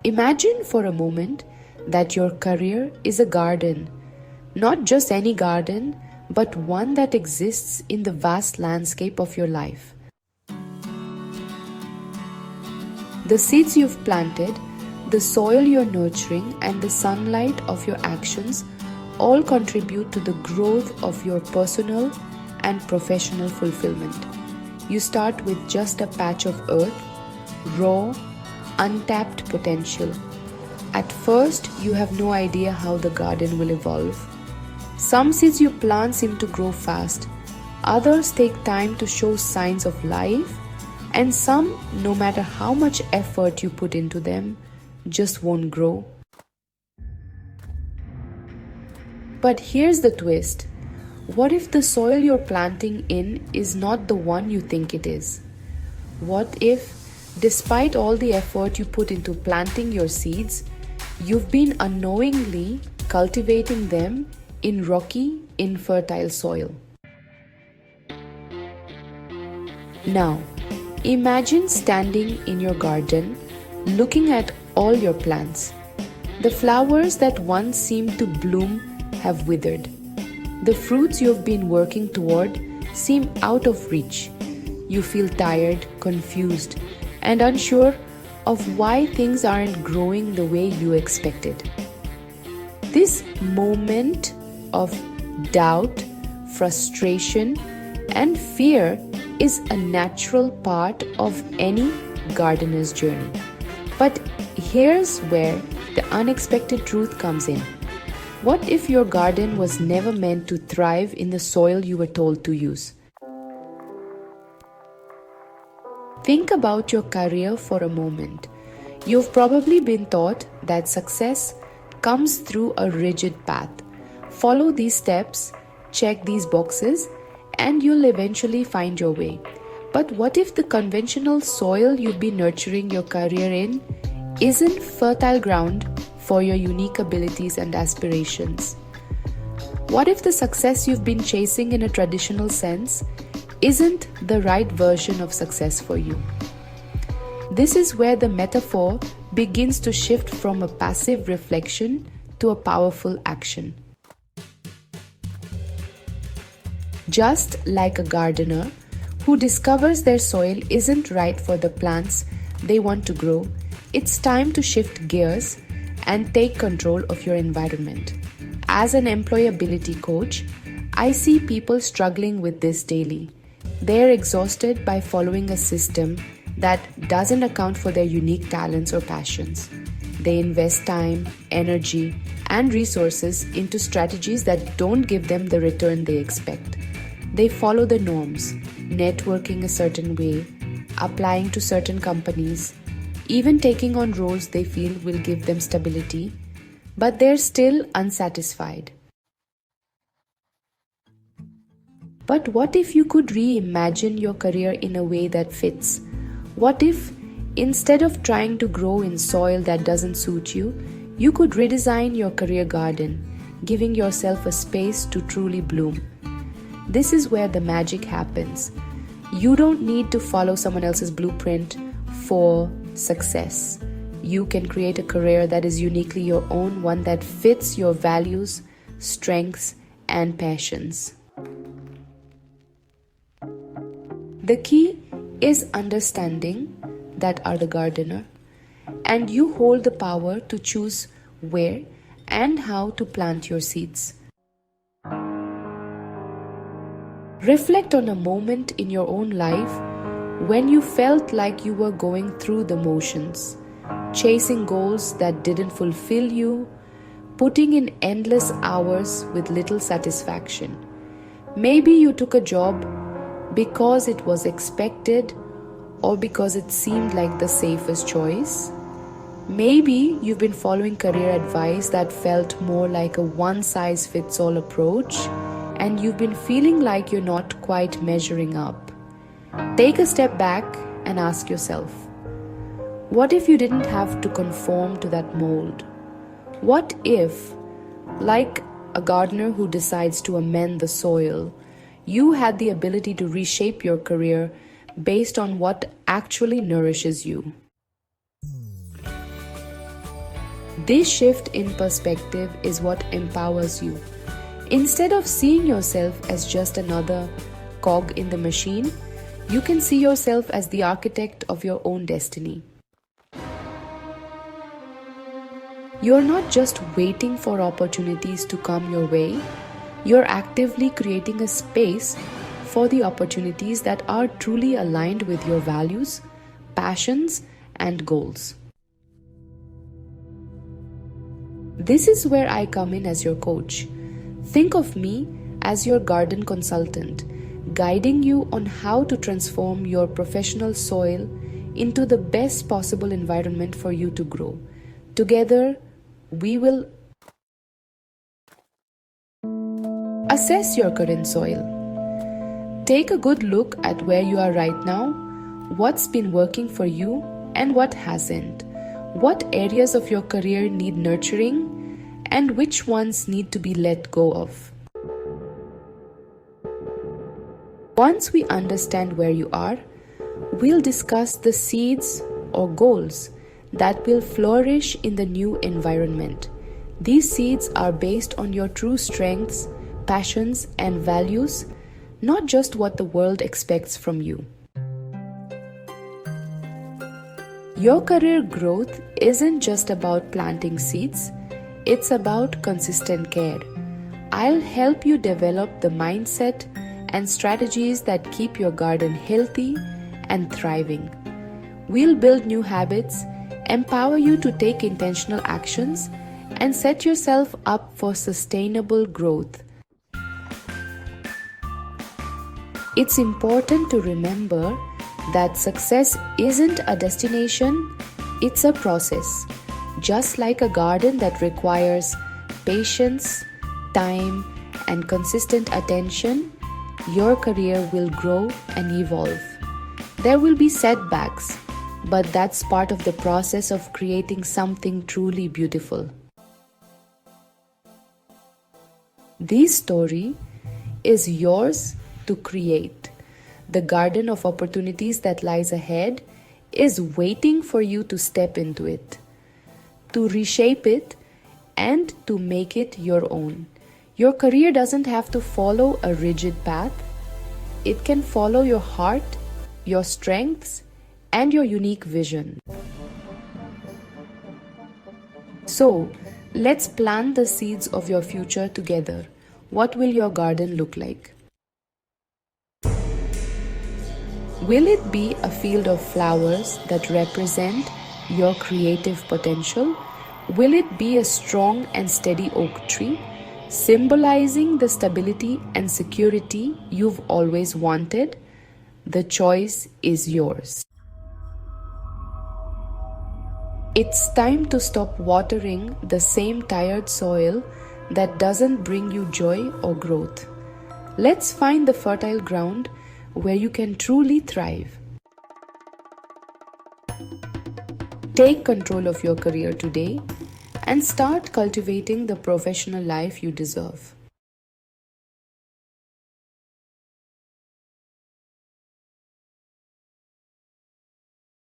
Imagine for a moment that your career is a garden, not just any garden, but one that exists in the vast landscape of your life. The seeds you've planted, the soil you're nurturing, and the sunlight of your actions all contribute to the growth of your personal and professional fulfillment. You start with just a patch of earth, raw, untapped potential. At first, you have no idea how the garden will evolve. Some seeds you plant seem to grow fast, others take time to show signs of life, and some, no matter how much effort you put into them, just won't grow. But here's the twist. What if the soil you're planting in is not the one you think it is? What if, despite all the effort you put into planting your seeds, you've been unknowingly cultivating them in rocky, infertile soil? Now, imagine standing in your garden, looking at all your plants. The flowers that once seemed to bloom have withered. The fruits you've been working toward seem out of reach. You feel tired, confused, and unsure of why things aren't growing the way you expected. This moment of doubt, frustration, and fear is a natural part of any gardener's journey. But here's where the unexpected truth comes in. What if your garden was never meant to thrive in the soil you were told to use? Think about your career for a moment. You've probably been taught that success comes through a rigid path. Follow these steps, check these boxes, and you'll eventually find your way. But what if the conventional soil you've been nurturing your career in isn't fertile ground for your unique abilities and aspirations? What if the success you've been chasing in a traditional sense isn't the right version of success for you? This is where the metaphor begins to shift from a passive reflection to a powerful action. Just like a gardener who discovers their soil isn't right for the plants they want to grow, it's time to shift gears and take control of your environment. As an employability coach, I see people struggling with this daily. They're exhausted by following a system that doesn't account for their unique talents or passions. They invest time, energy, and resources into strategies that don't give them the return they expect. They follow the norms, networking a certain way, applying to certain companies, even taking on roles they feel will give them stability, but they're still unsatisfied. But what if you could reimagine your career in a way that fits? What if, instead of trying to grow in soil that doesn't suit you, you could redesign your career garden, giving yourself a space to truly bloom? This is where the magic happens. You don't need to follow someone else's blueprint for success. You can create a career that is uniquely your own, one that fits your values, strengths, and passions. The key is understanding that are the gardener, and you hold the power to choose where and how to plant your seeds. Reflect on a moment in your own life when you felt like you were going through the motions, chasing goals that didn't fulfill you, putting in endless hours with little satisfaction. Maybe you took a job because it was expected or because it seemed like the safest choice. Maybe you've been following career advice that felt more like a one-size-fits-all approach, and you've been feeling like you're not quite measuring up. Take a step back and ask yourself, what if you didn't have to conform to that mold? What if, like a gardener who decides to amend the soil, you had the ability to reshape your career based on what actually nourishes you? This shift in perspective is what empowers you. Instead of seeing yourself as just another cog in the machine, you can see yourself as the architect of your own destiny. You're not just waiting for opportunities to come your way, you're actively creating a space for the opportunities that are truly aligned with your values, passions, and goals. This is where I come in as your coach. Think of me as your garden consultant, guiding you on how to transform your professional soil into the best possible environment for you to grow. Together, we will assess your current soil. Take a good look at where you are right now, what's been working for you and what hasn't. What areas of your career need nurturing and which ones need to be let go of. Once we understand where you are, we'll discuss the seeds or goals that will flourish in the new environment. These seeds are based on your true strengths, passions, and values, not just what the world expects from you. Your career growth isn't just about planting seeds, it's about consistent care. I'll help you develop the mindset and strategies that keep your garden healthy and thriving. We'll build new habits, empower you to take intentional actions, and set yourself up for sustainable growth. It's important to remember that success isn't a destination, it's a process. Just like a garden that requires patience, time, and consistent attention, your career will grow and evolve. There will be setbacks, but that's part of the process of creating something truly beautiful. This story is yours to create. The garden of opportunities that lies ahead is waiting for you to step into it, to reshape it, and to make it your own. Your career doesn't have to follow a rigid path. It can follow your heart, your strengths, and your unique vision. So, let's plant the seeds of your future together. What will your garden look like? Will it be a field of flowers that represent your creative potential? Will it be a strong and steady oak tree, symbolizing the stability and security you've always wanted? The choice is yours. It's time to stop watering the same tired soil that doesn't bring you joy or growth. Let's find the fertile ground where you can truly thrive. Take control of your career today and start cultivating the professional life you deserve.